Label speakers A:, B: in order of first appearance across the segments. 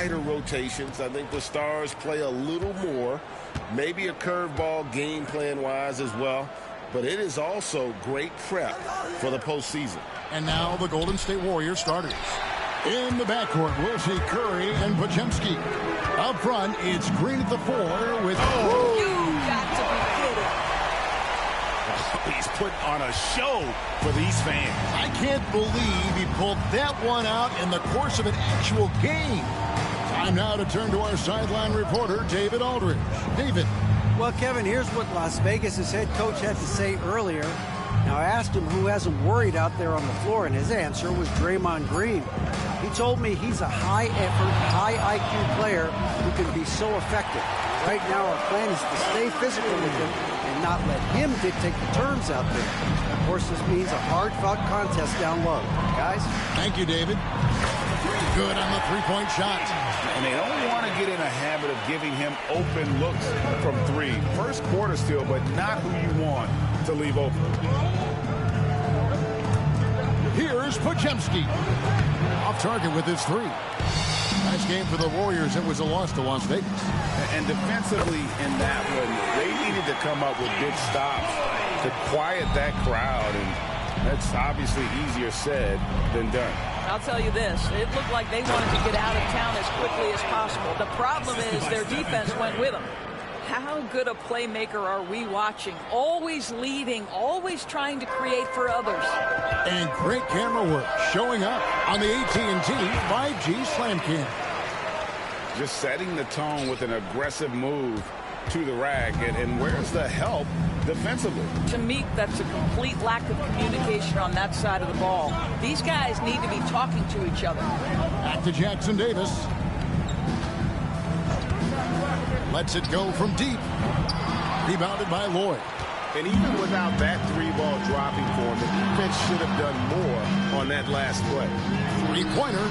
A: tighter rotations. I think the Stars play a little more, maybe a curveball game plan-wise as well. But it is also great prep for the postseason.
B: And now the Golden State Warriors starters. In the backcourt, we'll see Curry and Podziemski. Up front, it's Green at the 4 with...
C: Oh, you got to be kidding.
D: He's putting on a show for these fans.
B: I can't believe he pulled that one out in the course of an actual game. Time now to turn to our sideline reporter, David Aldridge. David.
E: Well, Kevin, here's what Las Vegas' head coach had to say earlier. Now, I asked him who hasn't worried out there on the floor, and his answer was Draymond Green. He told me he's a high-effort, high-IQ player who can be so effective. Right now, our plan is to stay physical with him and not let him dictate the terms out there. Of course, this means a hard-fought contest down low. Guys?
B: Thank you, David. Good on the three-point shot.
D: And they don't want to get in a habit of giving him open looks from three. First quarter still, but not who you want to leave open.
B: Here's Podziemski. Off target with his three. Nice game for the Warriors. It was a loss to Las Vegas.
D: And defensively in that one, they needed to come up with big stops to quiet that crowd. And that's obviously easier said than done.
C: I'll tell you this, it looked like they wanted to get out of town as quickly as possible. The problem is their defense went with them. How good a playmaker are we watching? Always leading, always trying to create for others.
B: And great camera work showing up on the AT&T 5G Slam Cam.
D: Just setting the tone with an aggressive move to the rack. And where's the help defensively?
C: To me, that's a complete lack of communication on that side of the ball. These guys need to be talking to each other.
B: Back to Jackson Davis. Lets it go from deep. Rebounded by Lloyd.
A: And even without that three-ball dropping for him, the defense should have done more on that last play.
B: Three-pointer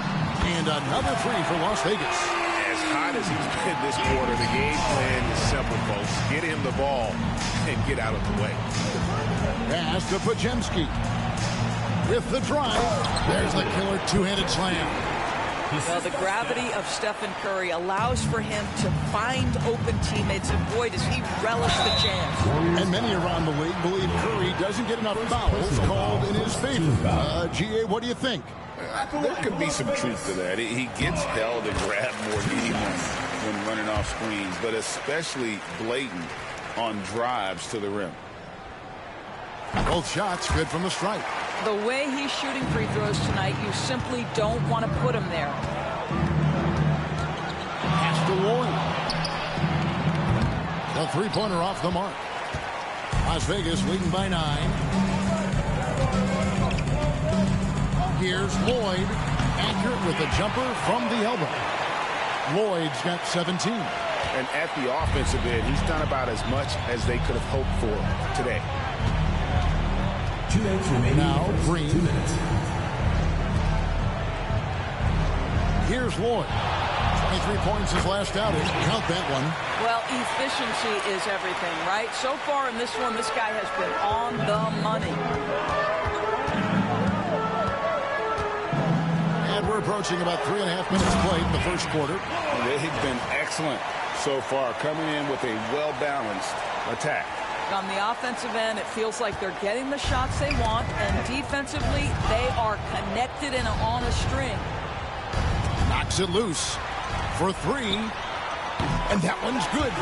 B: and another three for Las Vegas.
D: As hot as he's been this quarter, the game plan is simple, folks. Get him the ball and get out of the way.
B: Pass to Podziemski. With the drive, there's the killer two-handed slam.
C: Well, the gravity of Stephen Curry allows for him to find open teammates, and boy, does he relish the chance.
B: And many around the league believe Curry doesn't get enough fouls called in his favor. GA, what do you think?
D: There could be some truth to that. He gets held and grabbed more defense when running off screens, but especially blatant on drives to the rim.
B: Both shots good from the stripe.
C: The way he's shooting free throws tonight, you simply don't want to put him there.
B: Pass to Lloyd. The three-pointer off the mark. Las Vegas leading by 9. Here's Lloyd. Accurate with a jumper from the elbow. Lloyd's got 17.
D: And at the offensive end, he's done about as much as they could have hoped for today.
F: 2 minutes remaining.
B: Now Green.
F: 2 minutes.
B: Here's Lloyd. 23 points his last outing. Count that one.
C: Well, efficiency is everything, right? So far in this one, this guy has been on the money.
B: And we're approaching about 3.5 minutes played in the first quarter.
D: They've been excellent so far, coming in with a well-balanced attack.
C: On the offensive end, it feels like they're getting the shots they want, and defensively, they are connected and on a string.
B: Knocks it loose for 3. And that one's good.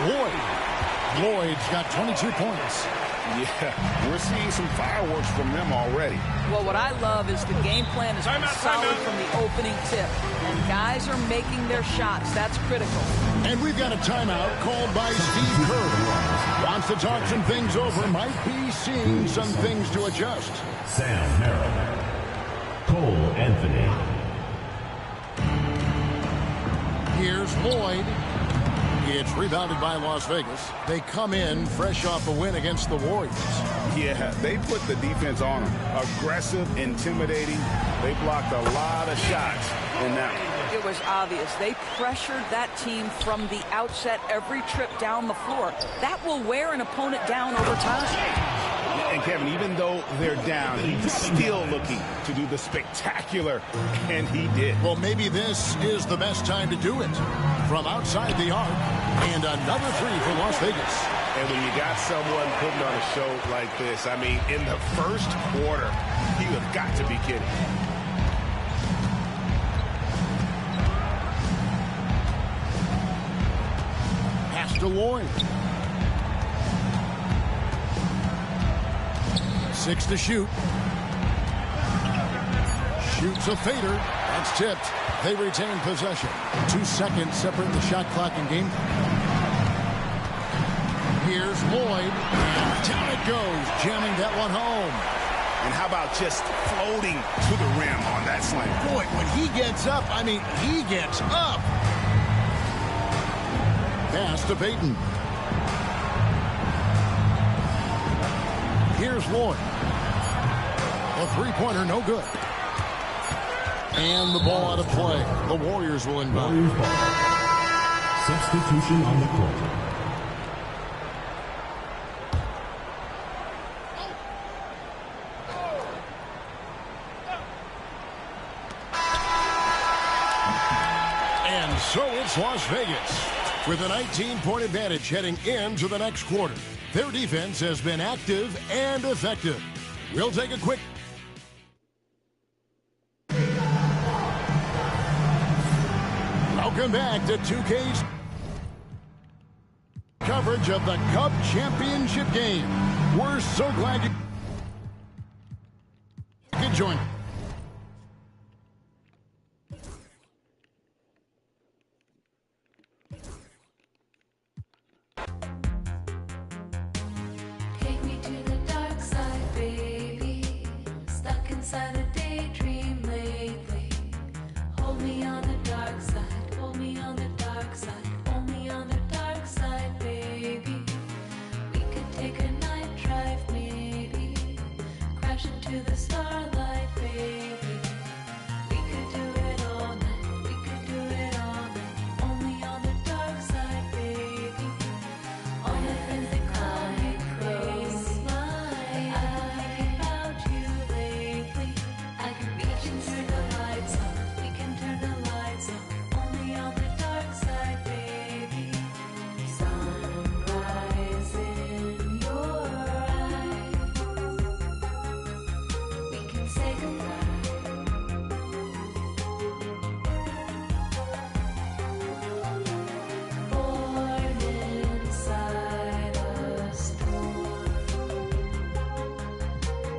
B: Lloyd's got 22 points.
D: Yeah, we're seeing some fireworks from them already.
C: Well, what I love is the game plan is solid from the opening tip. And guys are making their shots. That's critical.
B: And we've got a timeout called by Steve Kerr. Wants to talk some things over. Might be seeing some things to adjust.
F: Sam Merrill. Cole Anthony.
B: Here's Lloyd. It's rebounded by Las Vegas. They come in fresh off a win against the Warriors.
D: Yeah, they put the defense on them. Aggressive, intimidating. They blocked a lot of shots in that one.
C: It was obvious. They pressured that team from the outset every trip down the floor. That will wear an opponent down over time.
D: And Kevin, even though they're down, he's still looking to do the spectacular, and he did.
B: Well, maybe this is the best time to do it. From outside the arc, and another three for Las Vegas.
A: And when you got someone putting on a show like this, I mean, in the first quarter, you have got to be kidding.
B: Pass to Lloyd. 6 to shoot. Shoots a fader. That's tipped. They retain possession. 2 seconds separate the shot clock and game clock. Here's Lloyd, and down it goes, jamming that one home.
D: And how about just floating to the rim on that slam?
B: Boy, when he gets up, I mean, he gets up. Pass to Payton. Here's Lloyd. A three-pointer, no good. And the ball out of play. The Warriors will inbound.
F: Substitution on the court.
B: And so it's Las Vegas with a 19-point advantage heading into the next quarter. Their defense has been active and effective. We'll take a quick... Welcome back to 2K's coverage of the Cup Championship game. We're so glad you could join.
G: Take me to the dark side, baby. Stuck inside a daydream lately. Hold me on the dark side. Hold me on the dark side. Hold me on the dark side, baby. We could take a night drive, maybe. Crash into the starlight, baby. We could do it all night. We could do it all night. Only on the dark side, baby. All the things that call me crazy. I've been thinking about you lately. We can turn the lights on. We can turn the lights on. Only on the dark side, baby. Sunrise in your eyes. We can say goodbye. Born inside a storm.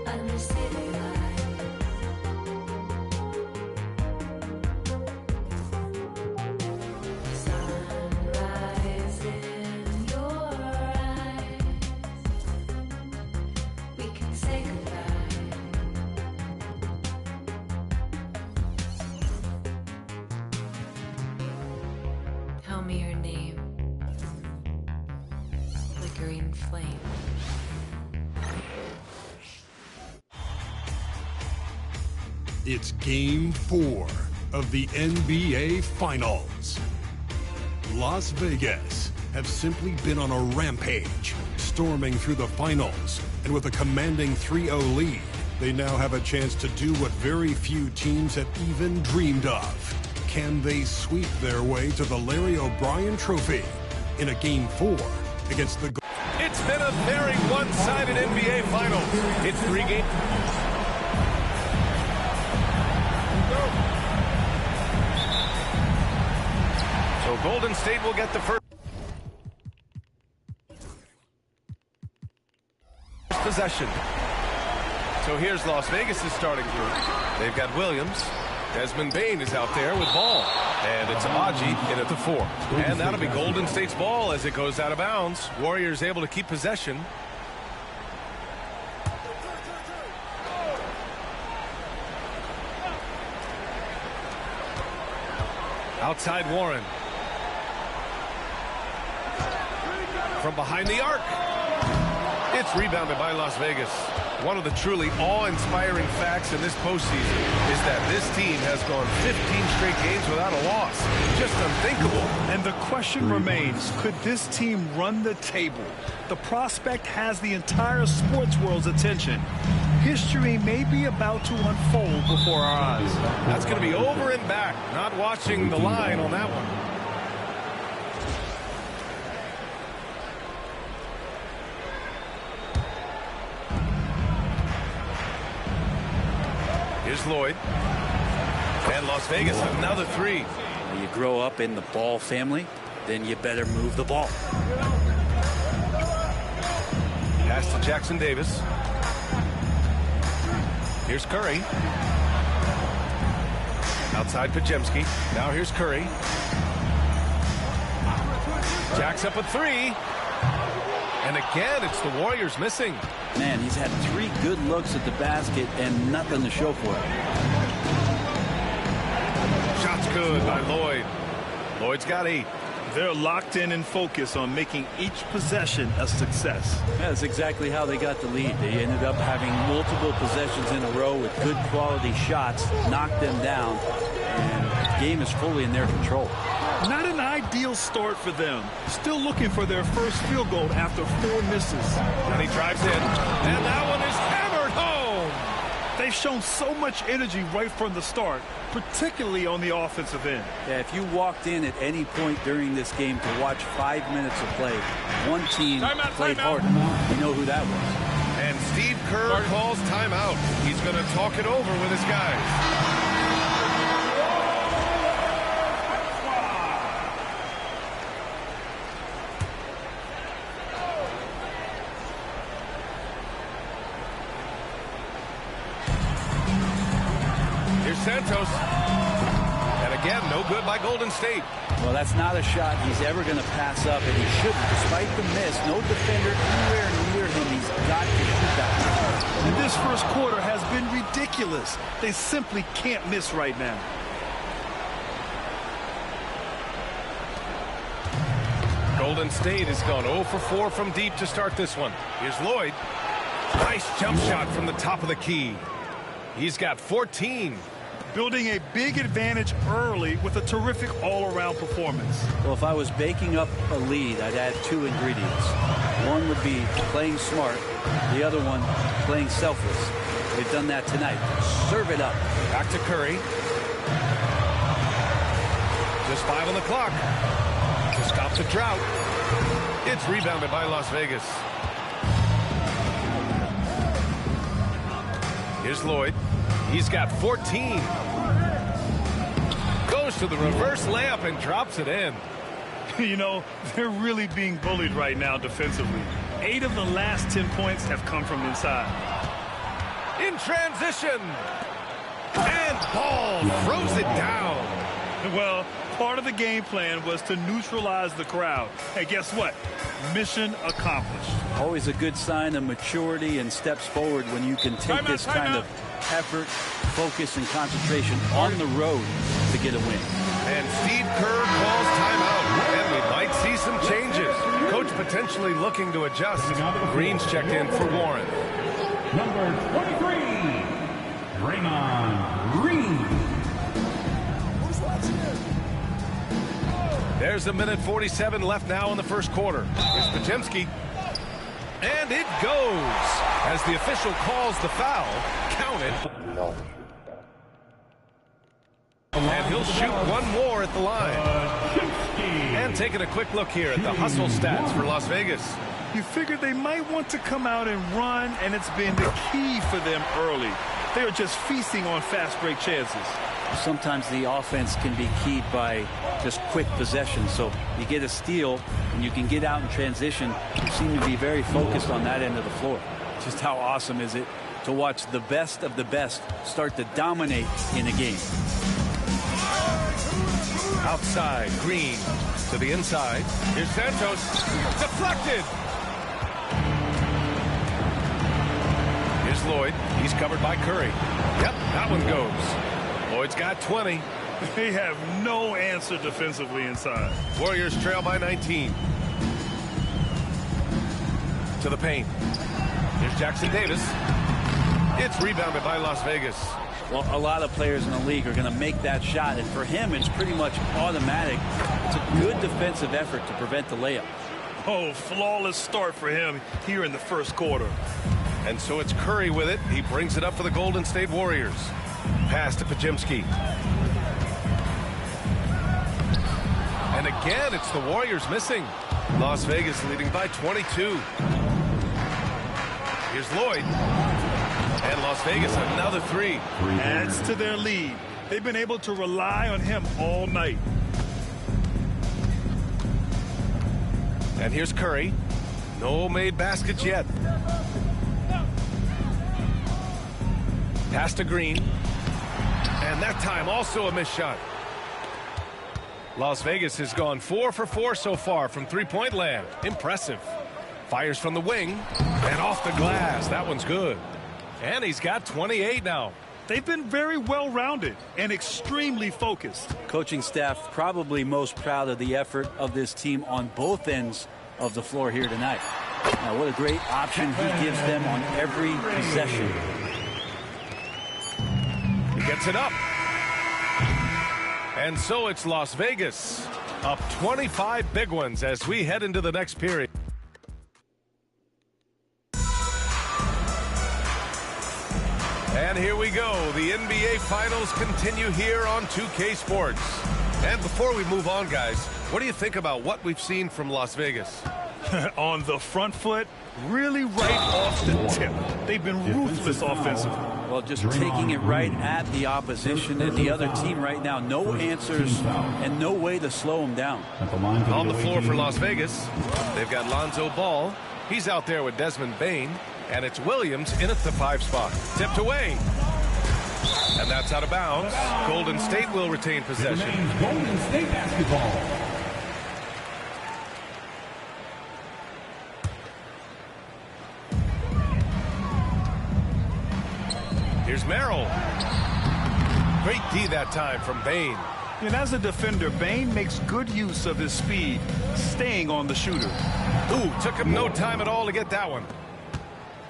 G: Under city lights. Sunrise in your eyes. We can say goodbye. Tell me your name. Flickering flame.
H: It's Game 4 of the NBA Finals. Las Vegas have simply been on a rampage, storming through the finals, and with a commanding 3-0 lead, they now have a chance to do what very few teams have even dreamed of. Can they sweep their way to the Larry O'Brien Trophy in a Game 4 against the...
I: It's been a very one-sided NBA Finals. It's 3 games. So Golden State will get the first possession. So here's Las Vegas' starting group. They've got Williams. Desmond Bane is out there with ball. And it's Aji in at the 4. And that'll be Golden State's ball as it goes out of bounds. Warriors able to keep possession. Outside Warren. From behind the arc. It's rebounded by Las Vegas. One of the truly awe-inspiring facts in this postseason is that this team has gone 15 straight games without a loss. Just unthinkable. And
J: And the question remains, could this team run the table? The prospect has the entire sports world's attention. History may be about to unfold before our eyes.
I: That's going to be over and back. Not watching the line on that one. Here's Lloyd. And Las Vegas, another three.
K: When you grow up in the Ball family, then you better move the ball.
I: Pass to Jackson Davis. Here's Curry. Outside Podziemski. Now here's Curry. Jacks up a three. And again, it's the Warriors missing.
K: Man, he's had 3 good looks at the basket and nothing to show for it.
I: Shot's good by Lloyd. Lloyd's got 8.
J: They're locked in and focused on making each possession a success.
K: That's exactly how they got the lead. They ended up having multiple possessions in a row with good quality shots, knocked them down, and the game is fully in their control.
J: Not an ideal start for them. Still looking for their first field goal after 4 misses.
I: And he drives in, and that one is hammered home.
J: They've shown so much energy right from the start, particularly on the offensive end.
K: Yeah, if you walked in at any point during this game to watch 5 minutes of play, one team played harder. You know who that was.
I: And Steve Kerr calls timeout. He's going to talk it over with his guys. Santos. And again, no good by Golden State.
K: Well, that's not a shot he's ever going to pass up, and he shouldn't. Despite the miss, no defender anywhere near him. He's got to shoot that.
J: And this first quarter has been ridiculous. They simply can't miss right now.
I: Golden State has gone 0 for 4 from deep to start this one. Here's Lloyd. Nice jump shot from the top of the key. He's got 14.
J: Building a big advantage early with a terrific all-around performance.
K: Well, if I was baking up a lead, I'd add 2 ingredients. One would be playing smart. The other one, playing selfless. They've done that tonight. Serve it up.
I: Back to Curry. Just 5 on the clock. To stop the drought. It's rebounded by Las Vegas. Here's Lloyd. He's got 14. Goes to the reverse layup and drops it in.
J: You know, they're really being bullied right now defensively. 8 of the last 10 points have come from inside.
I: In transition. And Ball throws it down.
J: Well, part of the game plan was to neutralize the crowd. Hey, guess what? Mission accomplished.
K: Always a good sign of maturity and steps forward when you can take this kind of effort, focus, and concentration on the road to get a win.
I: And Steve Kerr calls timeout. And we might see some changes. Coach potentially looking to adjust. Green's checked in for Warren.
F: Number 23, Draymond Green.
I: There's 1:47 left now in the first quarter. Here's Podziemski. And it goes as the official calls the foul. Counted.
A: No.
I: And he'll shoot one more at the line. And taking a quick look here at the hustle stats for Las Vegas.
J: You figured they might want to come out and run, and it's been the key for them early. They're just feasting on fast break chances.
K: Sometimes the offense can be keyed by just quick possession. So you get a steal and you can get out in transition. You seem to be very focused on that end of the floor. Just how awesome is it to watch the best of the best start to dominate in a game.
I: Outside, Green to the inside. Here's Santos. Deflected. Here's Lloyd. He's covered by Curry. Yep, that one goes. Lloyd's got 20.
J: They have no answer defensively inside.
I: Warriors trail by 19. To the paint. Here's Jackson Davis. It's rebounded by Las Vegas.
K: Well, a lot of players in the league are going to make that shot, and for him, it's pretty much automatic. It's a good defensive effort to prevent the layup.
J: Oh, flawless start for him here in the first quarter.
I: And so it's Curry with it. He brings it up for the Golden State Warriors. Pass to Podziemski. And again, it's the Warriors missing. Las Vegas leading by 22. Here's Lloyd. And Las Vegas another three.
J: Adds to their lead. They've been able to rely on him all night.
I: And here's Curry. No made baskets yet. Pass to Green. And that time also a missed shot. Las Vegas has gone 4 for 4 so far from three-point land. Impressive. Fires from the wing and off the glass. That one's good. And he's got 28 now.
J: They've been very well-rounded and extremely focused.
K: Coaching staff probably most proud of the effort of this team on both ends of the floor here tonight. Now, what a great option he gives them on every possession.
I: He gets it up. And so it's Las Vegas up 25 big ones as we head into the next period. And here we go. The NBA Finals continue here on 2K Sports. And before we move on, guys, what do you think about what we've seen from Las Vegas?
J: On the front foot, really right off the tip. They've been ruthless offensively.
K: Well, just taking it right at the opposition and the other team right now. No answers and no way to slow them down.
I: On the floor for Las Vegas, they've got Lonzo Ball. He's out there with Desmond Bane. And it's Williams in at the 5 spot. Tipped away. And that's out of bounds. Golden State will retain possession.
F: Golden State basketball.
I: Here's Merrill. Great D that time from Bane.
J: And as a defender, Bane makes good use of his speed, staying on the shooter.
I: Ooh, took him no time at all to get that one.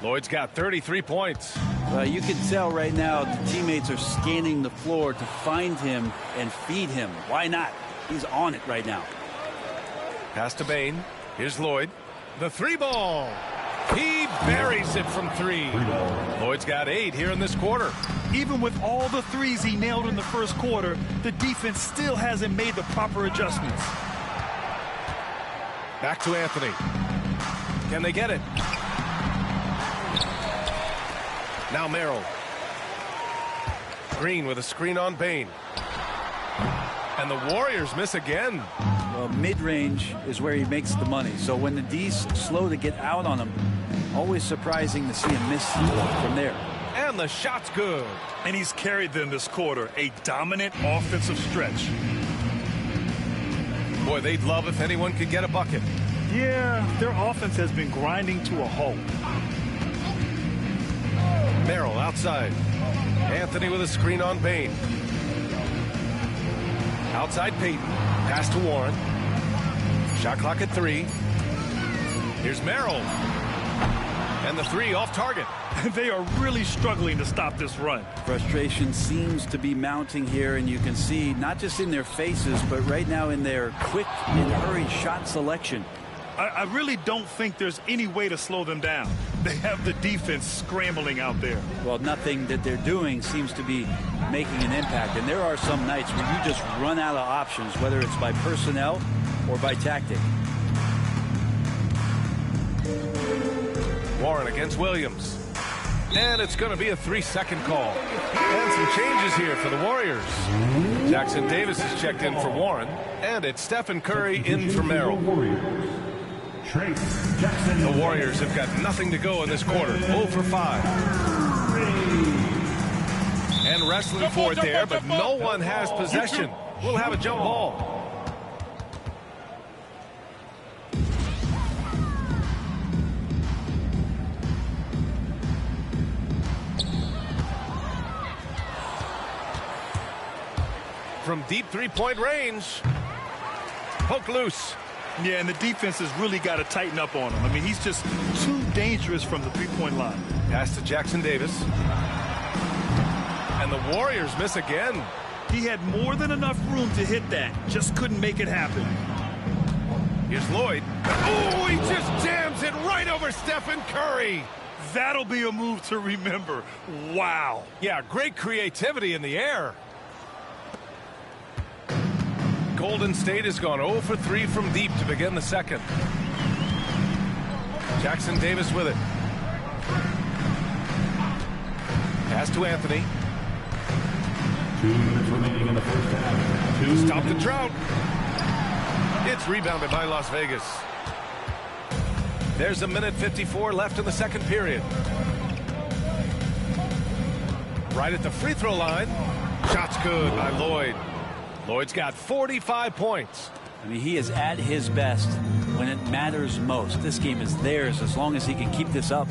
I: Lloyd's got 33 points.
K: You can tell right now the teammates are scanning the floor to find him and feed him. Why not? He's on it right now.
I: Pass to Bane. Here's Lloyd. The 3-ball. He buries it from 3. Lloyd's got 8 here in this quarter.
J: Even with all the threes he nailed in the first quarter, the defense still hasn't made the proper adjustments.
I: Back to Anthony. Can they get it? Now Merrill. Green with a screen on Bane. And the Warriors miss again.
K: Well, mid-range is where he makes the money. So when the D's slow to get out on him, always surprising to see him miss from there.
I: And the shot's good.
J: And he's carried them this quarter. A dominant offensive stretch.
I: Boy, they'd love if anyone could get a bucket.
J: Yeah, their offense has been grinding to a halt.
I: Merrill outside. Anthony with a screen on Bane. Outside Payton. Pass to Warren. Shot clock at 3. Here's Merrill. And the 3 off target.
J: They are really struggling to stop this run.
K: Frustration seems to be mounting here, and you can see not just in their faces, but right now in their quick and hurried shot selection.
J: I really don't think there's any way to slow them down. They have the defense scrambling out there.
K: Well, nothing that they're doing seems to be making an impact. And there are some nights where you just run out of options, whether it's by personnel or by tactic.
I: Warren against Williams. And it's going to be a 3-second call. And some changes here for the Warriors. Jackson Davis is checked in for Warren. And it's Stephen Curry in for Merrill. The Warriors have got nothing to go in this quarter. 0 for 5. And wrestling for it there, but no one has possession. We'll have a jump ball. From deep three-point range. Poke loose.
J: Yeah, and the defense has really got to tighten up on him. I mean, he's just too dangerous from the three-point line.
I: Pass to Jackson Davis. And the Warriors miss again.
J: He had more than enough room to hit that. Just couldn't make it happen.
I: Here's Lloyd. Oh, he just jams it right over Stephen Curry.
J: That'll be a move to remember. Wow.
I: Yeah, great creativity in the air. Golden State has gone 0 for 3 from deep to begin the second. Jackson Davis with it. Pass to Anthony.
F: 2 minutes remaining in the first half.
I: Stop the drought. It's rebounded by Las Vegas. There's 1:54 left in the second period. Right at the free throw line. Shot's good by Lloyd. Lloyd's got 45 points.
K: I mean, he is at his best when it matters most. This game is theirs as long as he can keep this up.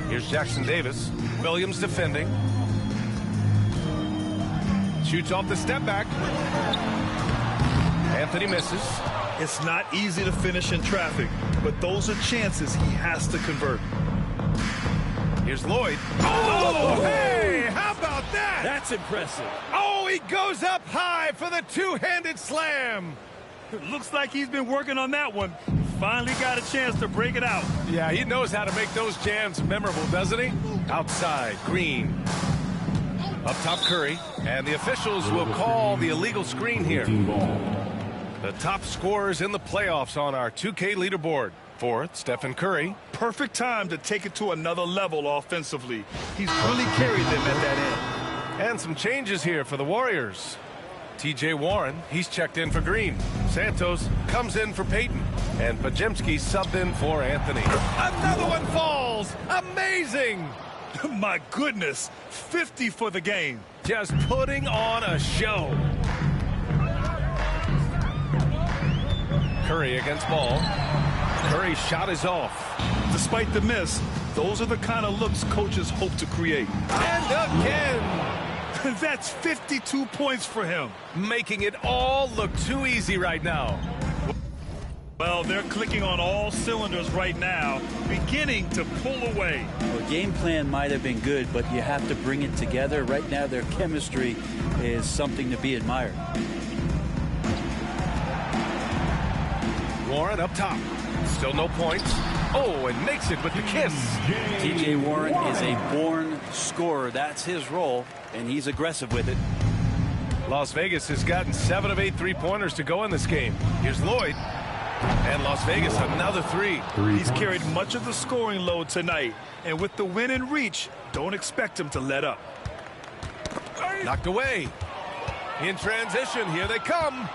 I: Here's Jackson Davis. Williams defending. Shoots off the step back. Anthony misses.
J: It's not easy to finish in traffic, but those are chances he has to convert.
I: Here's Lloyd. Oh, hey, how about that?
K: That's impressive.
I: Oh, he goes up high for the two-handed slam.
J: Looks like he's been working on that one. Finally got a chance to break it out.
I: Yeah, he knows how to make those jams memorable, doesn't he? Outside, Green. Up top, Curry. And the officials will call the illegal screen here. The top scorers in the playoffs on our 2K leaderboard. Fourth, Stephen Curry.
J: Perfect time to take it to another level offensively. He's really carried them at that end.
I: And some changes here for the Warriors. T.J. Warren, he's checked in for Green. Santos comes in for Peyton. And Pajemski subbed in for Anthony. Another one falls! Amazing!
J: My goodness, 50 for the game.
I: Just putting on a show. Curry against Ball. Curry's shot is off.
J: Despite the miss, those are the kind of looks coaches hope to create.
I: And again!
J: That's 52 points for him.
I: Making it all look too easy right now.
J: Well, they're clicking on all cylinders right now, beginning to pull away.
K: Well, game plan might have been good, but you have to bring it together. Right now, their chemistry is something to be admired.
I: Warren up top. Still no points. Oh, and makes it with the kiss.
K: T.J. Warren is a born scorer. That's his role, and he's aggressive with it.
I: Las Vegas has gotten 7 of 8 three-pointers to go in this game. Here's Lloyd. And Las Vegas another three.
J: He's carried much of the scoring load tonight. And with the win in reach, don't expect him to let up.
I: Knocked away. In transition, here they come.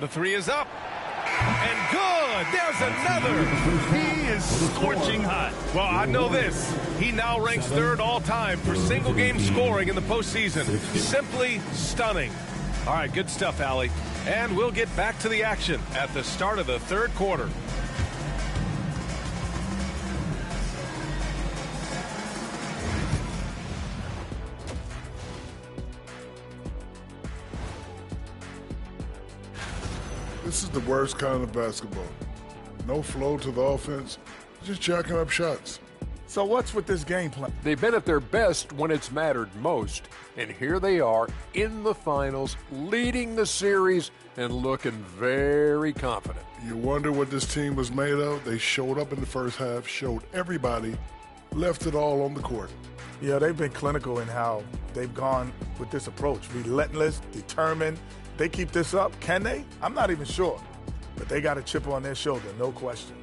I: The three is up. And good. There's another.
J: He is scorching hot.
I: Well, I know this. He now ranks third all-time for single-game scoring in the postseason. Simply stunning. All right, good stuff, Allie. And we'll get back to the action at the start of the third quarter.
L: This is the worst kind of basketball. No flow to the offense, just jacking up shots.
M: So what's with this game plan?
N: They've been at their best when it's mattered most. And here they are in the finals, leading the series and looking very confident.
L: You wonder what this team was made of? They showed up in the first half, showed everybody, left it all on the court.
M: Yeah, they've been clinical in how they've gone with this approach. Relentless, determined. They keep this up, can they? I'm not even sure. But they got a chip on their shoulder, no question.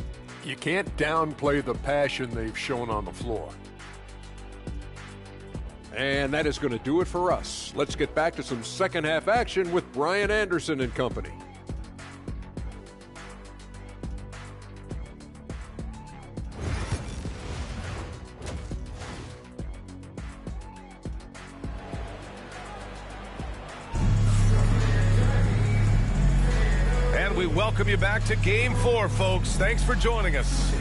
N: You can't downplay the passion they've shown on the floor. And that is going to do it for us. Let's get back to some second half action with Brian Anderson and company.
I: We welcome you back to Game 4, folks. Thanks for joining us.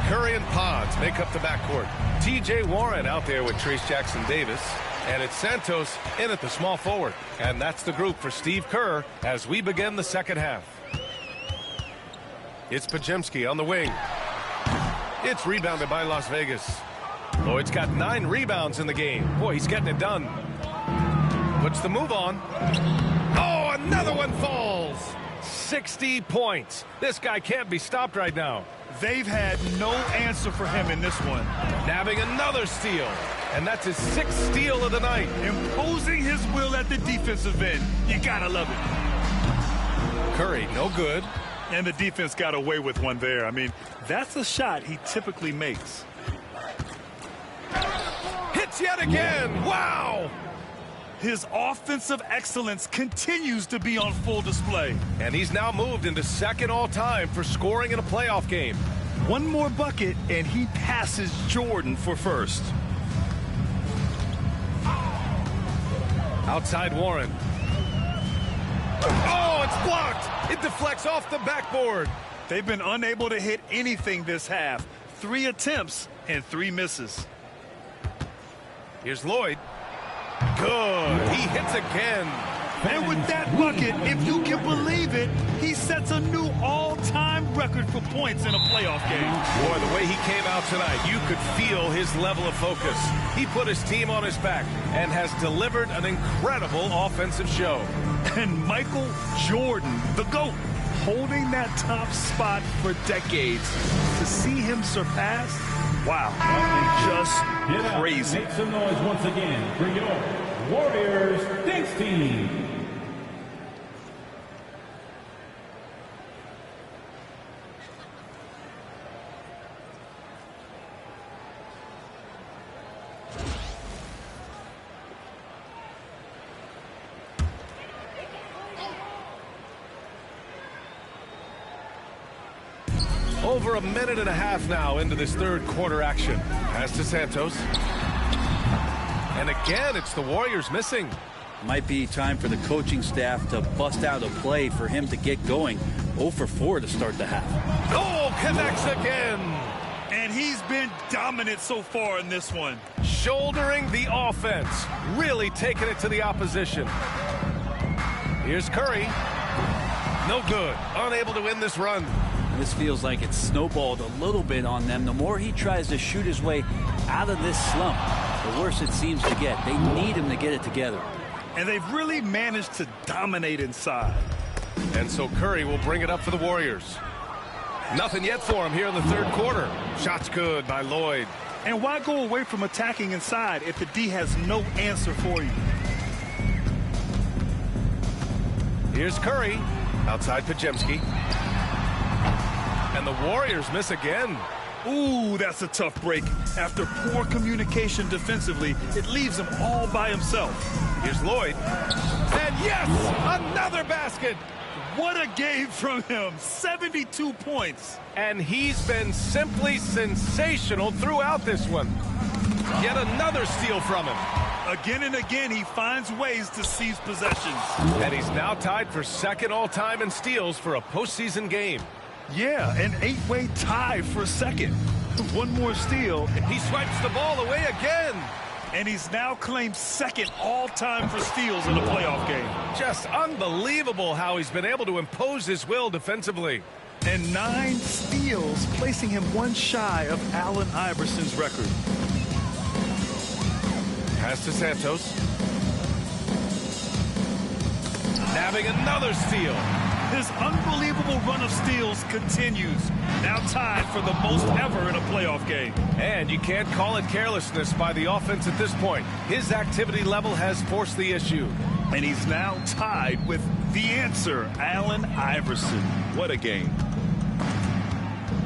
I: Curry and Pods make up the backcourt. T.J. Warren out there with Trace Jackson Davis. And it's Santos in at the small forward. And that's the group for Steve Kerr as we begin the second half. It's Podziemski on the wing. It's rebounded by Las Vegas. Lloyd's got 9 rebounds in the game. Boy, he's getting it done. Puts the move on. Oh, another one falls. 60 points. This guy can't be stopped right now.
J: They've had no answer for him in this one.
I: Nabbing another steal. And that's his 6th steal of the night.
J: Imposing his will at the defensive end. You gotta love it.
I: Curry, no good.
J: And the defense got away with one there. I mean, that's a shot he typically makes.
I: Hits yet again. Wow.
J: His offensive excellence continues to be on full display.
I: And he's now moved into 2nd all-time for scoring in a playoff game.
J: One more bucket, and he passes Jordan for 1st.
I: Outside Warren. Oh, it's blocked. It deflects off the backboard.
J: They've been unable to hit anything this half. 3 attempts and 3 misses.
I: Here's Lloyd. Good. He hits again.
J: And with that bucket, if you can believe it, he sets a new all-time record for points in a playoff game.
I: Boy, the way he came out tonight, you could feel his level of focus. He put his team on his back and has delivered an incredible offensive show.
J: And Michael Jordan, the GOAT, holding that top spot for decades. To see him surpass, wow, just crazy.
F: Make some noise once again for your Warriors Thanks Team.
I: Over a minute and a half now into this 3rd quarter action. Pass to Santos. And again, it's the Warriors missing.
K: Might be time for the coaching staff to bust out a play for him to get going. 0 for 4 to start the half.
I: Oh, connects again.
J: And he's been dominant so far in this one.
I: Shouldering the offense. Really taking it to the opposition. Here's Curry. No good. Unable to win this run.
K: This feels like it's snowballed a little bit on them. The more he tries to shoot his way out of this slump, the worse it seems to get. They need him to get it together.
J: And they've really managed to dominate inside.
I: And so Curry will bring it up for the Warriors. Nothing yet for him here in the 3rd quarter. Shots good by Lloyd.
J: And why go away from attacking inside if the D has no answer for you?
I: Here's Curry. Outside Podziemski. And the Warriors miss again.
J: Ooh, that's a tough break. After poor communication defensively, it leaves him all by himself.
I: Here's Lloyd. And yes, another basket.
J: What a game from him. 72 points.
I: And he's been simply sensational throughout this one. Yet another steal from him.
J: Again and again, he finds ways to seize possessions.
I: And he's now tied for 2nd all-time in steals for a postseason game.
J: Yeah, an 8-way tie for 2nd. One more steal.
I: He swipes the ball away again.
J: And he's now claimed 2nd all-time for steals in a playoff game.
I: Just unbelievable how he's been able to impose his will defensively.
J: And 9 steals, placing him one shy of Allen Iverson's record.
I: Pass to Santos. Nabbing another steal.
J: His unbelievable run of steals continues. Now tied for the most ever in a playoff game.
I: And you can't call it carelessness by the offense at this point. His activity level has forced the issue.
J: And he's now tied with the answer, Allen Iverson. What a game.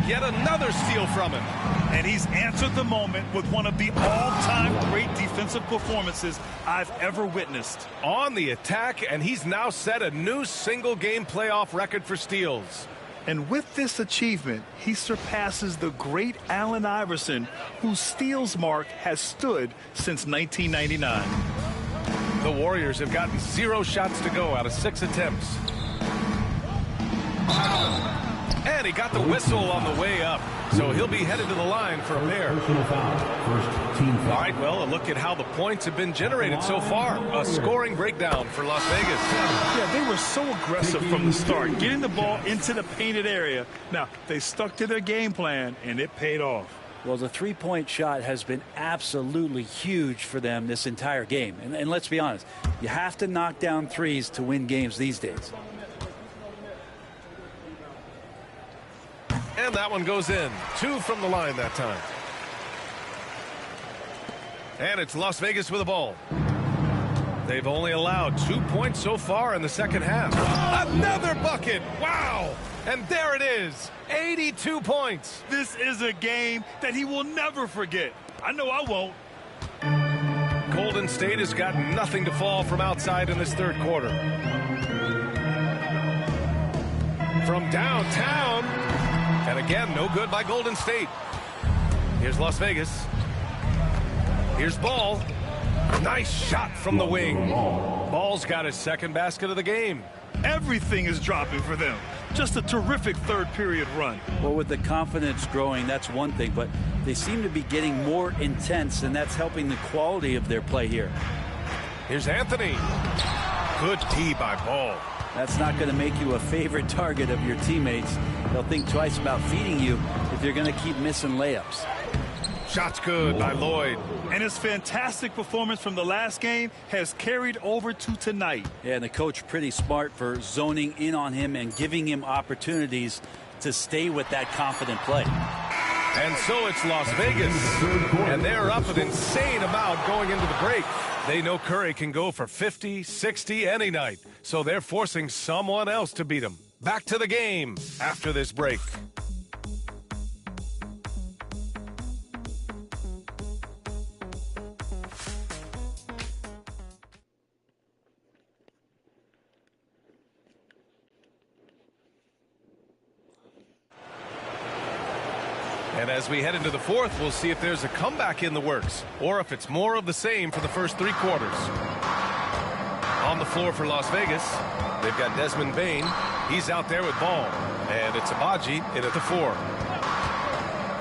I: Yet another steal from him.
J: And he's answered the moment with one of the all-time great defensive performances I've ever witnessed.
I: On the attack, and he's now set a new single-game playoff record for steals.
J: And with this achievement, he surpasses the great Allen Iverson, whose steals mark has stood since 1999.
I: The Warriors have gotten 0 shots to go out of 6 attempts. And he got the whistle on the way up. So he'll be headed to the line for a pair.
F: Personal foul. First team foul.
I: All right, well, a look at how the points have been generated so far. A scoring breakdown for Las Vegas.
J: Yeah, they were so aggressive from the start, getting the ball into the painted area. Now, they stuck to their game plan, and it paid off.
K: Well, the three-point shot has been absolutely huge for them this entire game. And let's be honest, you have to knock down threes to win games these days.
I: And that one goes in. 2 from the line that time. And it's Las Vegas with the ball. They've only allowed 2 points so far in the second half. Another bucket. Wow. And there it is. 82 points.
J: This is a game that he will never forget. I know I won't.
I: Golden State has got nothing to fall from outside in this third quarter. From downtown. And again, no good by Golden State. Here's Las Vegas. Here's Ball. Nice shot from the wing. Ball's got his second basket of the game.
J: Everything is dropping for them. Just a terrific third period run.
K: Well, with the confidence growing, that's one thing, but they seem to be getting more intense, and that's helping the quality of their play here.
I: Here's Anthony. Good D by Ball.
K: That's not going to make you a favorite target of your teammates. They'll think twice about feeding you if you're going to keep missing layups.
I: Shot's good by Lloyd.
J: And his fantastic performance from the last game has carried over to tonight.
K: Yeah, and the coach pretty smart for zoning in on him and giving him opportunities to stay with that confident play.
I: And so it's Las Vegas. And they're up an insane amount going into the break. They know Curry can go for 50, 60 any night. So they're forcing someone else to beat him. Back to the game after this break. And as we head into the fourth, we'll see if there's a comeback in the works or if it's more of the same for the first 3 quarters. On the floor for Las Vegas, they've got Desmond Bane. He's out there with Ball. And it's Abaji in at the 4.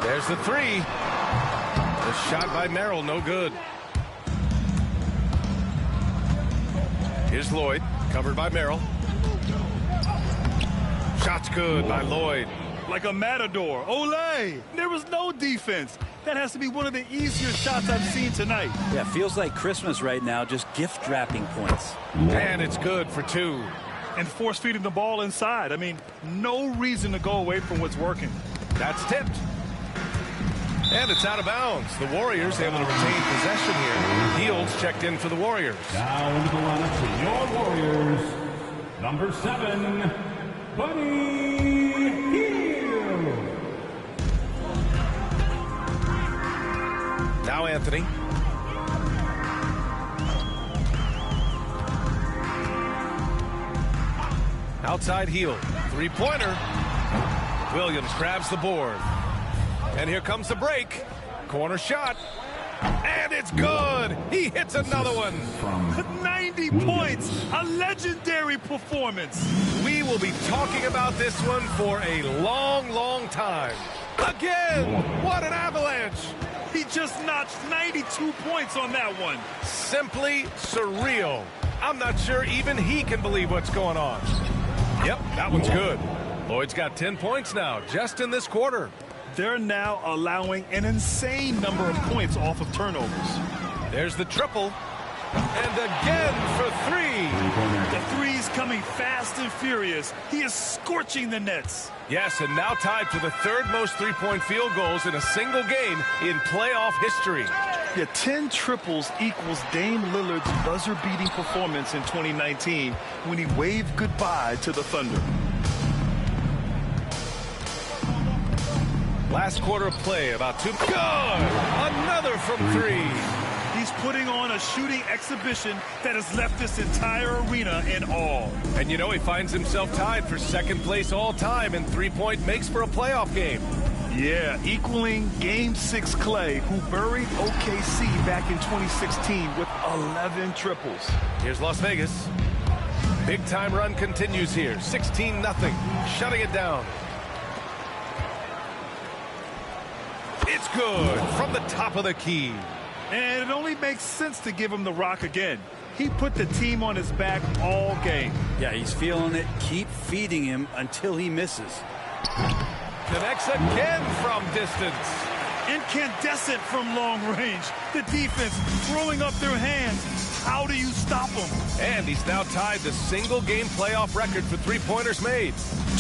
I: There's the 3. The shot by Merrill, no good. Here's Lloyd, covered by Merrill. Shot's good by Lloyd.
J: Like a matador. Olay! There was no defense. That has to be one of the easier shots I've seen tonight.
K: Yeah, feels like Christmas right now, just gift wrapping points.
I: And it's good for 2.
J: And force feeding the ball inside. I mean, no reason to go away from what's working.
I: That's tipped. And it's out of bounds. The Warriors able to retain possession here. Fields checked in for the Warriors.
F: Now into the lineup, your Warriors, number 7, Buddy Hield.
I: Now Anthony. Outside heel. 3-pointer. Williams grabs the board. And here comes the break. Corner shot. And it's good. He hits another one.
J: 90 points. A legendary performance.
I: We will be talking about this one for a long, long time. Again. What an avalanche.
J: He just notched 92 points on that one.
I: Simply surreal. I'm not sure even he can believe what's going on. Yep, that one's good. Lloyd's got 10 points now, just in this quarter.
J: They're now allowing an insane number of points off of turnovers.
I: There's the triple. And again for 3.
J: The three's coming fast and furious. He is scorching the nets.
I: Yes, and now tied for the 3rd most three-point field goals in a single game in playoff history.
J: Yeah, 10 triples equals Dame Lillard's buzzer-beating performance in 2019 when he waved goodbye to the Thunder.
I: Last quarter of play, about 2. Good! Another from 3.
J: He's putting on a shooting exhibition that has left this entire arena in awe.
I: And you know, he finds himself tied for 2nd place all time in 3-point makes for a playoff game.
J: Yeah, equaling Game 6 Clay, who buried OKC back in 2016 with 11 triples.
I: Here's Las Vegas. Big time run continues here. 16-0, shutting it down. It's good from the top of the key.
J: And it only makes sense to give him the rock again. He put the team on his back all game.
K: Yeah, he's feeling it. Keep feeding him until he misses.
I: Connects again from distance.
J: Incandescent from long range. The defense throwing up their hands. How do you stop him?
I: And he's now tied the single-game playoff record for three-pointers made.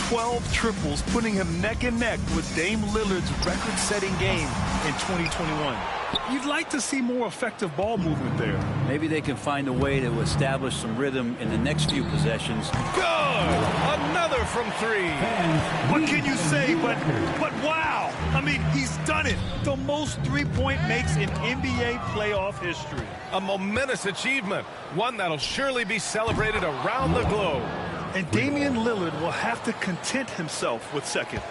J: 12 triples, putting him neck and neck with Dame Lillard's record-setting game in 2021. You'd like to see more effective ball movement there.
K: Maybe they can find a way to establish some rhythm in the next few possessions.
I: Good! Another from three.
J: What can you say but wow? I mean, he's done it. The most three-point makes in NBA playoff history.
I: A momentous achievement, one that'll surely be celebrated around the globe.
J: And Damian Lillard will have to content himself with second.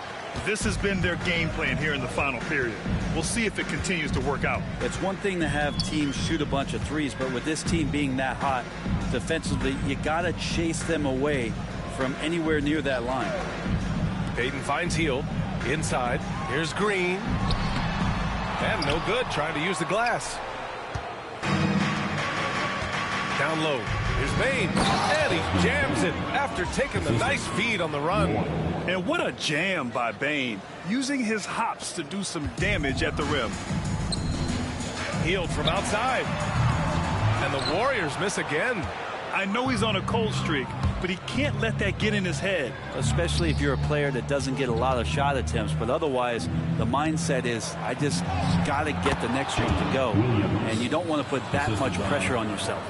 J: This has been their game plan here in the final period. We'll see if it continues to work out.
K: It's one thing to have teams shoot a bunch of threes, but with this team being that hot defensively, you got to chase them away from anywhere near that line.
I: Payton finds Hield inside. Here's Green. And no good, trying to use the glass. Down low. Here's Bane. And he jams it after taking the nice feed on the run.
J: And what a jam by Bane, using his hops to do some damage at the rim.
I: Hield from outside. And the Warriors miss again.
J: I know he's on a cold streak, but he can't let that get in his head.
K: Especially if you're a player that doesn't get a lot of shot attempts, but otherwise the mindset is, I just got to get the next one to go, and you don't want to put that much pressure on yourself.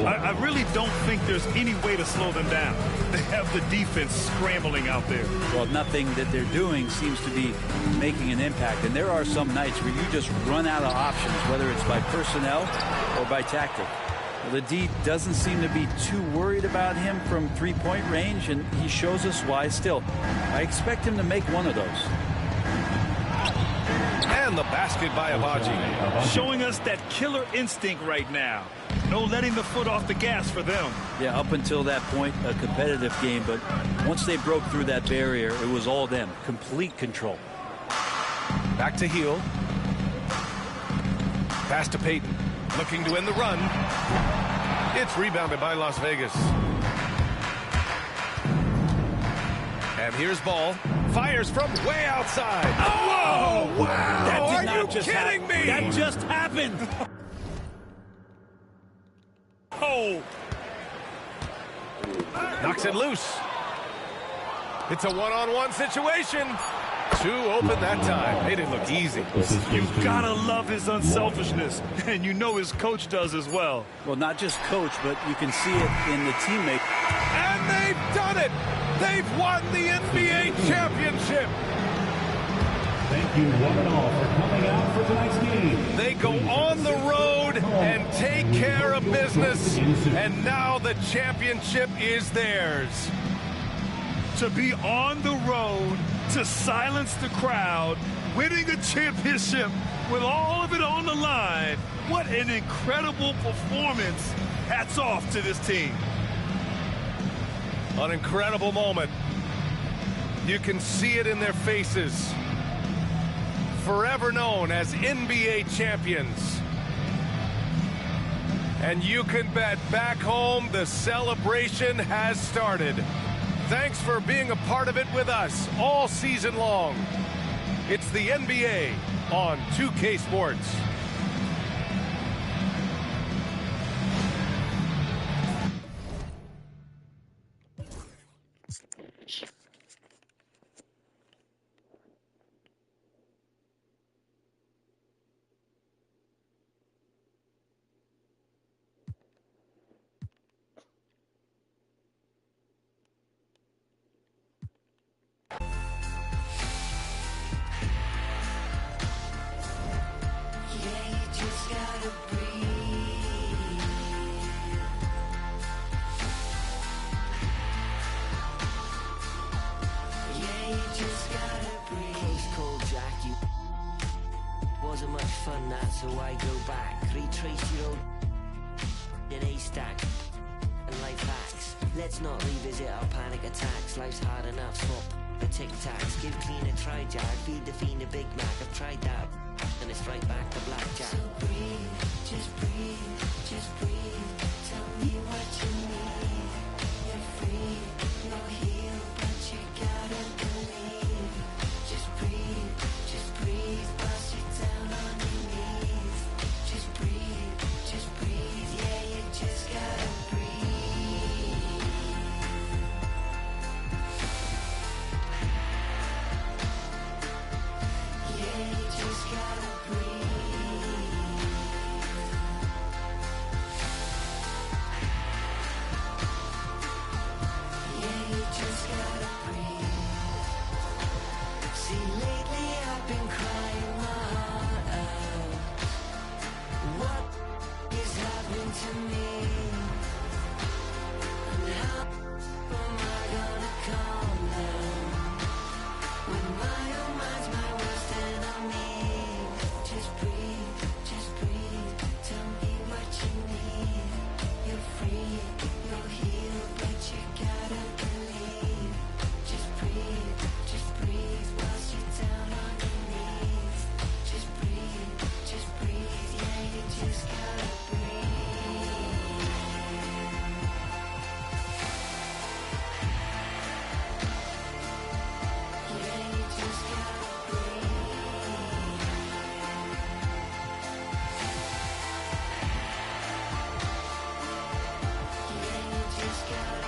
J: I really don't think there's any way to slow them down. They have the defense scrambling out there.
K: Well, nothing that they're doing seems to be making an impact, and there are some nights where you just run out of options, whether it's by personnel or by tactic. The D doesn't seem to be too worried about him from three-point range, and he shows us why still. I expect him to make one of those.
I: And the basket by Abaji.
J: Showing us that killer instinct right now. No letting the foot off the gas for them.
K: Yeah, up until that point, a competitive game, but once they broke through that barrier, it was all them. Complete control.
I: Back to Hield. Pass to Payton. Looking to end the run. It's rebounded by Las Vegas. And here's Ball. Fires from way outside.
J: Oh,
I: whoa! Wow!
J: That did
I: Are you kidding me?
J: That just happened. Oh!
I: Knocks it loose. It's a one-on-one situation. Two open that time. Made it look easy.
J: You've got to love his unselfishness, and you know his coach does as well.
K: Well, not just coach, but you can see it in the teammate.
I: And they've done it! They've won the NBA championship!
F: Thank you, one and all, for coming out for tonight's game.
I: They go on the road and take care of business, and now the championship is theirs.
J: To be on the road, to silence the crowd, winning a championship with all of it on the line. What an incredible performance. Hats off to this team.
I: An incredible moment. You can see it in their faces. Forever known as NBA champions. And you can bet back home the celebration has started. Thanks for being a part of it with us all season long. It's the NBA on 2K Sports.
O: Wasn't much fun that, so I go back. Retrace your old in a stack and life hacks. Let's not revisit our panic attacks. Life's hard enough, swap the tic tacs. Give clean a try, Jack. Feed the fiend a Big Mac. I've tried that. and it's right back to blackjack.
G: So breathe, just breathe, just breathe. Tell me what you need. You're free, you're healed, but you gotta believe. Just breathe, bust you down on your knees. Just breathe, yeah, you just gotta breathe. Yeah, you just gotta breathe. Yeah, you just gotta breathe. See, lately I've been crying my heart out. What is happening to me? And how am I gonna calm down when my own mind's my worst enemy? Just breathe, tell me what you need. You're free, you're healed, but you gotta believe. Just breathe, whilst you're down on your knees. Just breathe, yeah, you just gotta breathe. Yeah, you just gotta breathe. Yeah, you just gotta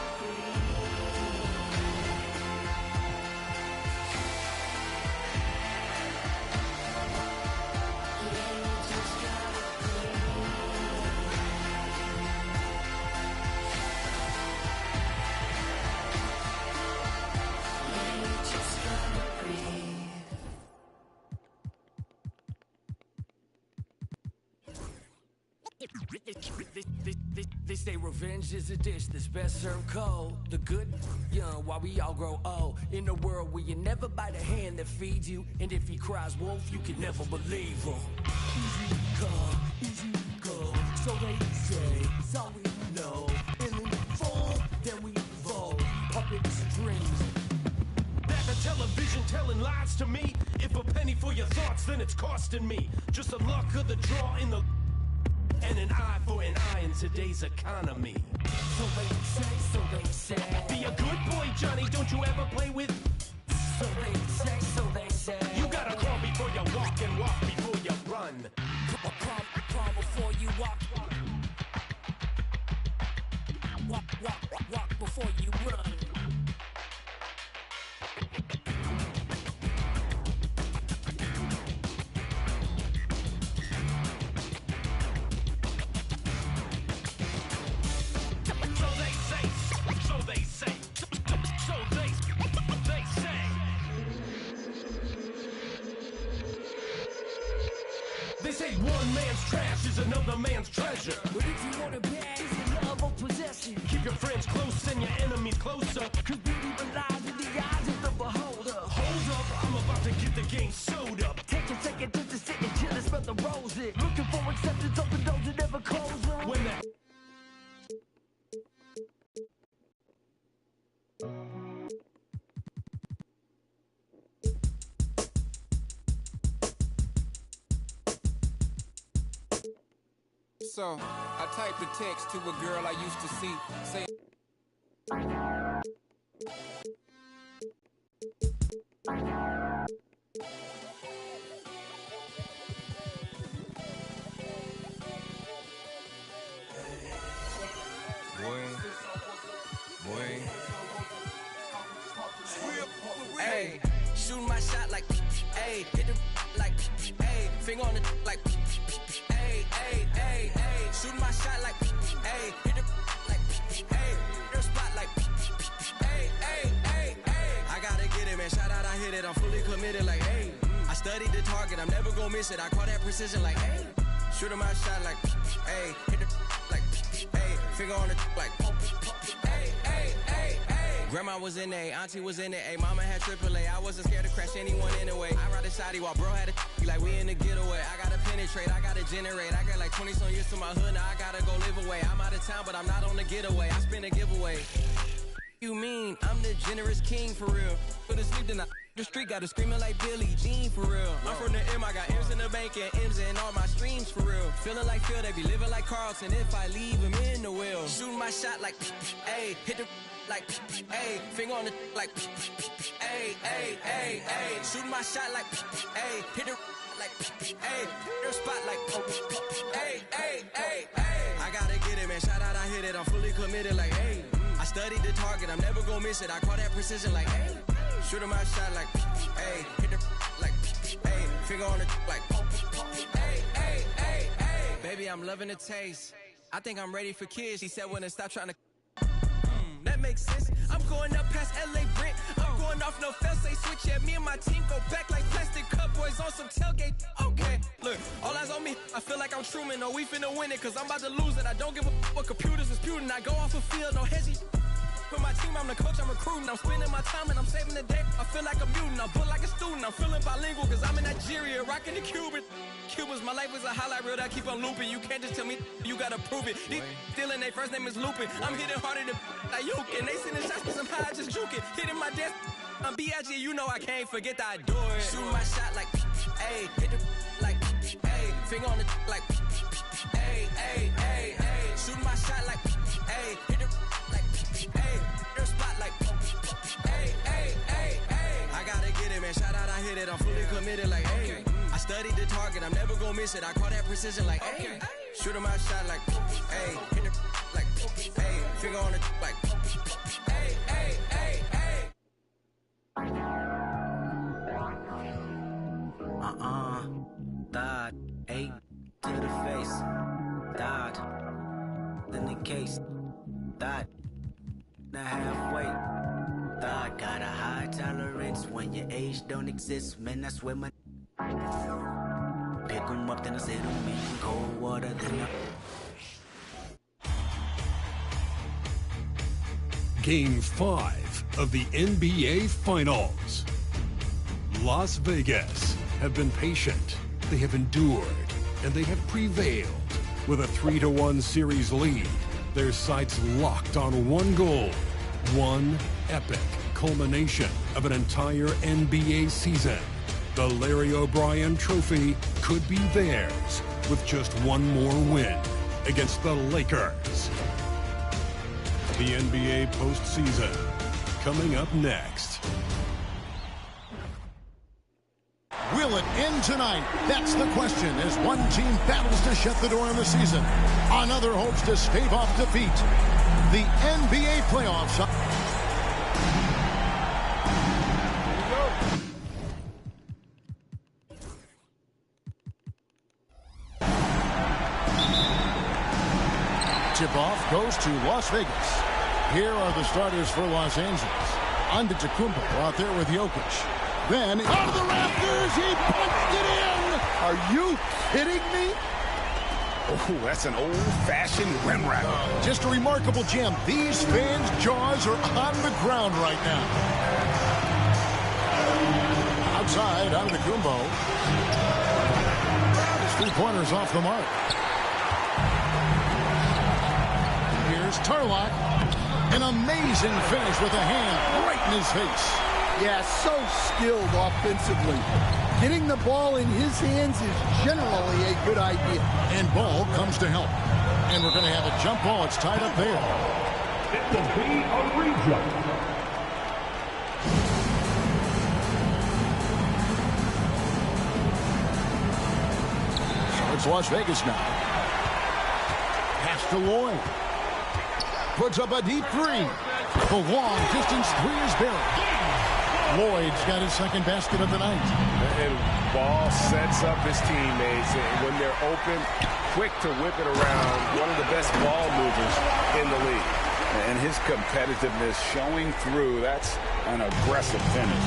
P: They say revenge is a dish that's best served cold. The good young while we all grow old. In a world where you never bite a hand that feeds you, and if he cries wolf, you can never believe him. Easy come, easy go. So they say, so we know. And in full, then we vote. Puppet strings. Back the television telling lies to me. If a penny for your thoughts, then it's costing me. Just the luck of the draw in the. And an eye for an eye in today's economy. So they say. Be a good boy, Johnny, don't you ever play with. So they say. You gotta crawl before you walk and walk before you run. Crawl before you walk. Walk before you run. They say one man's trash is another man's treasure. But if you want it bad, is it love or possession? Keep your friends close and your enemies closer. Cause beauty lies in the eyes of the beholder. Hold up, I'm about to get the game sewed up. Take a second just to sit and chill and smell the roses. Looking for acceptance, open doors and never close them. When that
Q: So, I typed a text to a girl I used to see, saying,
P: Hey, shooting my shot like, hey, hit the like, hey, finger on the like, hey, hey, hey, hey, shooting my shot like, hey, hit the like, hey, the spot like, hey, hey, hey, hey. I gotta get it, man. Shout out, I hit it. I'm fully committed, like, hey. I studied the target. I'm never gonna miss it. I call that precision, like, hey. Shooting my shot like, hey, hit the like, hey, finger on the like, hey, hey, hey, hey. Grandma was in there, auntie was in there, mama had AAA. I wasn't scared to crash anyone anyway. I ride a shotty while bro had a like we in the getaway. I gotta penetrate, I gotta generate. I got like 20 some years to my hood, now I gotta go live away. I'm out of town, but I'm not on the getaway. I spin a giveaway.
Q: you mean? I'm the generous king for real. Put to sleep, then I the street got to screaming like Billie Jean for real. I'm from the M, I got M's in the bank and M's in all my streams for real. Feeling like Phil, they be living like Carlton if I leave him in the wheel. Shooting my shot like, ayy, hit the like, ayy, finger on the like, ayy, ayy, ayy, ayy. Shooting my shot like, ayy, hit the like, ayy, their spot like, ayy, ayy, ayy, ayy. I gotta get it, man. Shout out, I hit it. I'm fully committed like, ayy. I studied the target, I'm never gonna miss it. I call that precision like, ayy. Shooting my shot like, ayy, hit the like, ayy, finger on the like, ayy, ayy, ayy, ayy. Baby, I'm loving the taste. I think I'm ready for kids. She said when I stop trying to. That makes sense. I'm going up past LA Brent. I'm going off no fail, say switch. Yeah, me and my team go back like plastic cup boys on some tailgate. Okay, look, all eyes on me. I feel like I'm Truman. No, we finna win it, cause I'm about to lose it. I don't give a what computers is disputing. I go off a field, no hezzy. For my team, I'm the coach, I'm recruiting. I'm spending my time and I'm saving the day. I feel like a mutant, I'm built like a student. I'm feeling bilingual cause I'm in Nigeria, rocking the Cuban. Cubans, my life is a highlight reel that I keep on looping. You can't just tell me, you gotta prove it. These stealing, their first name is Lupin. I'm hitting harder than Ayuk. And they sending shots cause I'm high, I just juke it. Hitting my desk, I'm B.I.G., you know I can't forget that I do it. Shooting my shot like, ayy, hit the like, ayy, finger on the like, ayy, ayy, ayy, ayy. Shooting my shot like, ayy, hit the like, ayy, their spot like, ayy, ayy, ayy, ayy. I gotta get it, man. Shout out, I hit it. I'm fully committed like, ayy. I studied the target, I'm never gonna miss it. I call that precision like, ayy. Shooting my shot like, ayy, hit the like, ayy, finger on the like, ayy, ayy, ayy, ayy.
R: Thought, 8 to the face. Thought, in the case. Thought, now halfway. Thought, got a high tolerance when your age don't exist. Man, that's where my pick 'em up, then I set 'em in cold water, then I.
H: Game 5 of the NBA Finals. Las Vegas have been patient, they have endured, and they have prevailed. With a 3-1 series lead, their sights locked on one goal, one epic culmination of an entire NBA season. The Larry O'Brien Trophy could be theirs with just one more win against the Lakers. The NBA postseason coming up next.
B: Will it end tonight? That's the question as one team battles to shut the door on the season. Another hopes to stave off defeat. The NBA playoffs. Tip-off goes to Las Vegas. Here are the starters for Los Angeles. Antetokounmpo out there with Jokic. Then out of the rafters, he punched it in.
D: Are you kidding me? Oh, that's an old-fashioned rim wrap.
B: Just a remarkable gem. These fans' jaws are on the ground right now. Outside, Antetokounmpo. His 3 pointers off the mark. Here's Tarlock. An amazing finish with a hand right in his face.
S: Yeah, so skilled offensively. Getting the ball in his hands is generally a good idea.
B: And ball comes to help. And we're going to have a jump ball. It's tied up there.
F: It will be a rejump.
B: So it's Las Vegas now. Pass to Lloyd. Puts up a deep 3. The long distance 3 is buried. Lloyd's got his second basket of the night.
D: And Ball sets up his teammates, and when they're open, quick to whip it around. One of the best ball movers in the league. And his competitiveness showing through. That's an aggressive finish.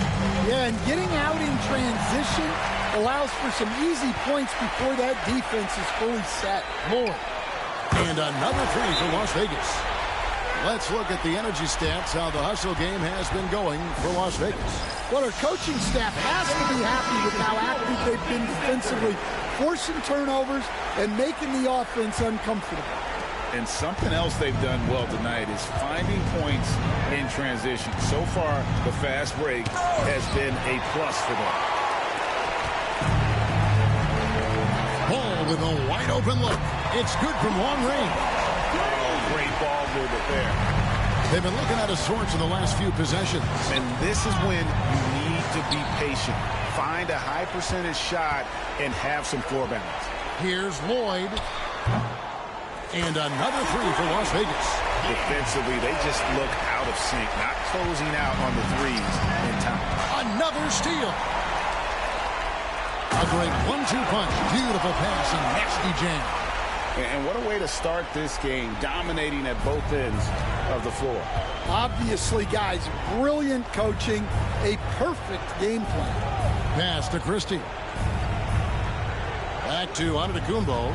S: Yeah, and getting out in transition allows for some easy points before that defense is fully set.
B: Lloyd. And another 3 for Las Vegas. Let's look at the energy stats, how the hustle game has been going for Las Vegas.
S: Well, our coaching staff has to be happy with how active they've been defensively, forcing turnovers and making the offense uncomfortable.
D: And something else they've done well tonight is finding points in transition. So far, the fast break has been a plus for them.
B: Ball with a wide open look. It's good from long range.
D: Oh, great ball movement there.
B: They've been looking at a source in the last few possessions.
D: And this is when you need to be patient. Find a high percentage shot and have some floor balance.
B: Here's Lloyd. And another three for Las Vegas.
D: Defensively, they just look out of sync, not closing out on the threes in time.
B: Another steal. A great 1-2 punch. Beautiful pass and nasty jam.
D: And what a way to start this game, dominating at both ends of the floor.
S: Obviously, guys, brilliant coaching, a perfect game plan.
B: Pass to Christie. Back to Antetokounmpo.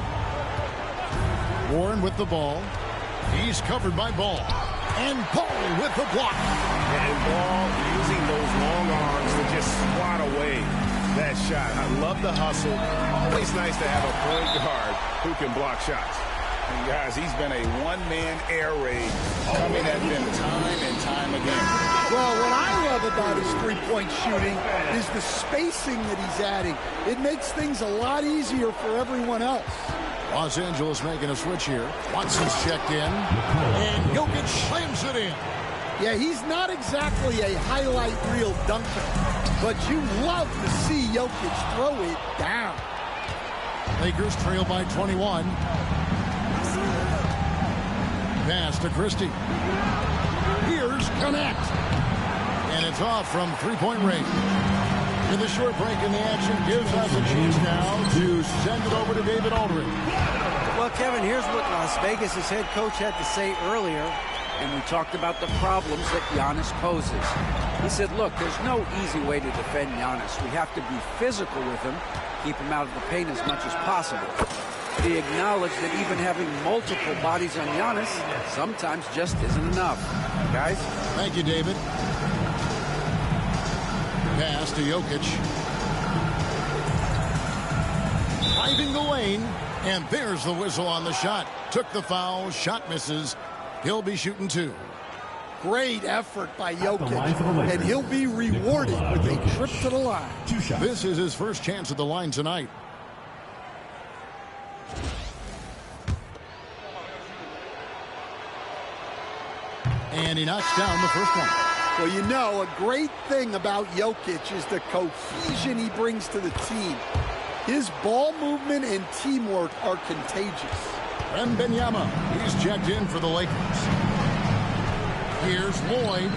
B: Warren with the ball. He's covered by Ball. And Ball with the block.
D: And Ball using those long arms to just swat away that shot. I love the hustle. Always nice to have a point guard who can block shots. And guys, he's been a one-man air raid coming at them time and time again.
S: Well, what I love about his three-point shooting is the spacing that he's adding. It makes things a lot easier for everyone else.
B: Los Angeles making a switch here. Watson's checked in. And Jokic slams it in.
S: Yeah, he's not exactly a highlight reel dunker, but you love to see Jokic throw it down.
B: Lakers trail by 21. Pass to Christie. Here's Connect. And it's off from three-point range. And the short break in the action gives us a chance now to send it over to David Aldridge.
E: Well, Kevin, here's what Las Vegas' head coach had to say earlier.
K: And we talked about the problems that Giannis poses. He said, look, there's no easy way to defend Giannis. We have to be physical with him, keep him out of the paint as much as possible. But he acknowledged that even having multiple bodies on Giannis sometimes just isn't enough. Guys?
B: Thank you, David. Pass to Jokic. Driving the lane, and there's the whistle on the shot. Took the foul, shot misses. He'll be shooting two.
S: Great effort by Jokic, and he'll be rewarded with a trip to the line.
B: This is his first chance at the line tonight. And he knocks down the first one.
S: Well, you know, a great thing about Jokic is the cohesion he brings to the team. His ball movement and teamwork are contagious.
B: Wembanyama, he's checked in for the Lakers. Here's Lloyd,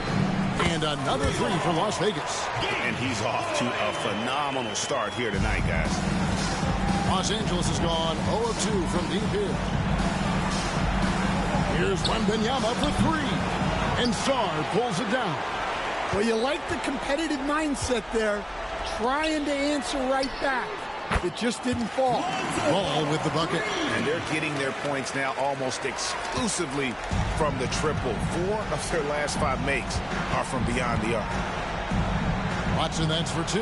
B: and another three for Las Vegas.
D: And he's off to a phenomenal start here tonight, guys.
B: Los Angeles has gone 0 of 2 from deep here. Here's Wembanyama for three. And Sarr pulls it down.
S: Well, you like the competitive mindset there, trying to answer right back. It just didn't fall.
B: Ball with the bucket.
D: And they're getting their points now almost exclusively from the triple. 4 of their last 5 makes are from beyond the arc.
B: Watson, that's for 2.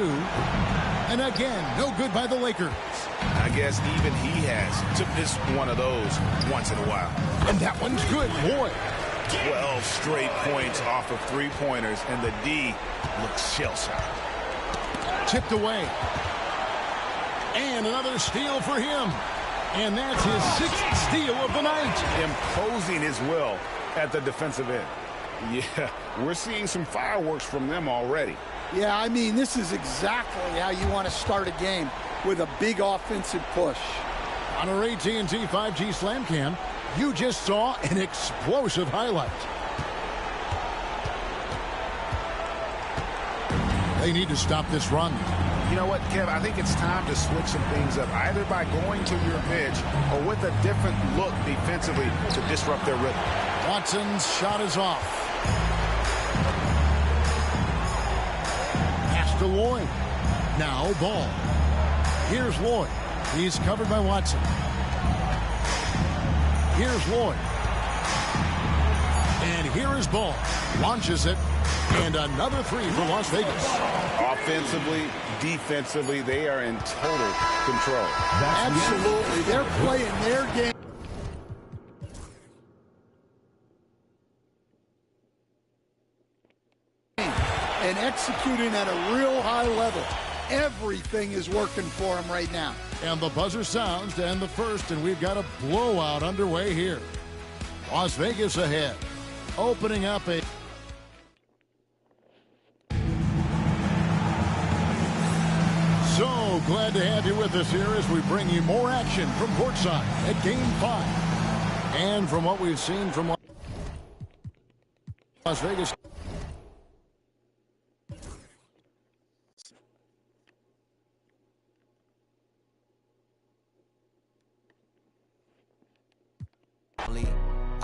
B: And again, no good by the Lakers.
D: I guess even he has to miss one of those once in a while.
B: And that one's good, boy.
D: 12 straight points off of 3-pointers, and the D looks shell-shocked.
B: Tipped away. And another steal for him. And that's his 6th steal of the night.
D: Imposing his will at the defensive end. Yeah, we're seeing some fireworks from them already.
S: Yeah, I mean, this is exactly how you want to start a game, with a big offensive push.
B: On our AT&T 5G Slam Cam, you just saw an explosive highlight. They need to stop this run.
D: You know what, Kev? I think it's time to switch some things up, either by going to your bench or with a different look defensively to disrupt their rhythm.
B: Watson's shot is off. Pass to Lloyd. Now Ball. Here's Lloyd. He's covered by Watson. Here's Lloyd. And here is Ball. Launches it. And another three for Las Vegas.
D: Offensively, defensively, they are in total control.
S: Absolutely. They're playing their game. and executing at a real high level. Everything is working for him right now.
B: And the buzzer sounds to end the first, and we've got a blowout underway here. Las Vegas ahead, opening up a... So glad to have you with us here as we bring you more action from courtside at Game 5. And from what we've seen from Las Vegas...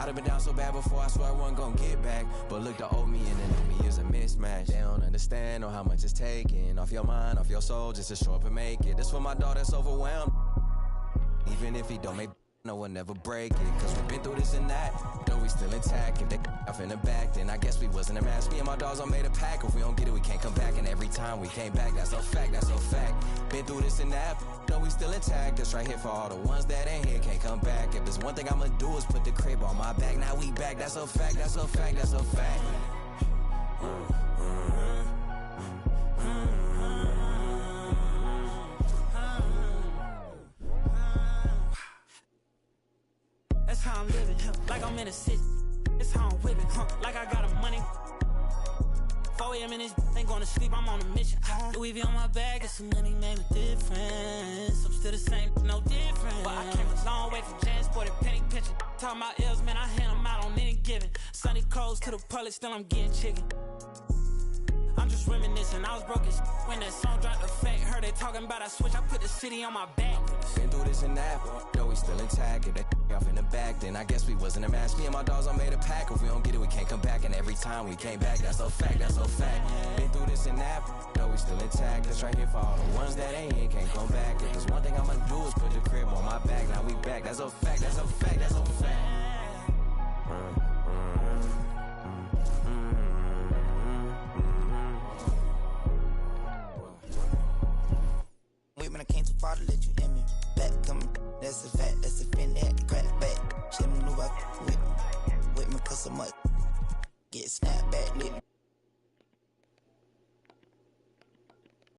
Q: I'd have been down so bad before, I swear I wasn't gonna get back. But look, the old me and the new me is a mismatch. They don't understand or how much it's taking off your mind, off your soul, just to show up and make it. This for my dog that's overwhelmed. Even if he don't make no one never break it. Cause we've been through this and that, though we still intact. If they off in the back, then I guess we wasn't a match. Me and my dogs all made a pack. If we don't get it, we can't come back. And every time we came back, that's a fact, that's a fact. Been through this and that, though we still intact. That's right here for all the ones that ain't here, can't come back. If there's one thing I'ma do is put the crib on my back. Now we back, that's a fact, that's a fact, that's a fact.
T: That's how I'm living, like I'm in a city. That's how I'm whipping, like I got a money. 4 a.m. in this, ain't going to sleep, I'm on a mission. Louis V on my bag, got some money made a difference. I'm still the same, no different. But I came a long way from Jan, sported penny pinching. Talking about L's, man, I hand them out on any given. Sunny clothes to the public, still I'm getting chicken. I'm just reminiscing, I was broke as when that song dropped the fake. Heard they talking about I switch, I put the city on my back.
Q: Been through this and that, though we still intact. If they off in the back, then I guess we wasn't a match. Me and my dogs all made a pack. If we don't get it, we can't come back. And every time we came back, that's a fact, that's a fact. Been through this and that, though we still intact. That's right here for all the ones that ain't here, can't come back. If there's one thing I'ma do is put the crib on my back. Now we back, that's a fact, that's a fact, that's a fact.
U: Wait, when I came too far to let you in me. Back coming, that's a fact, that's a fin that crack back. She maneuver with me, cause so much. Get snapped back, lit me.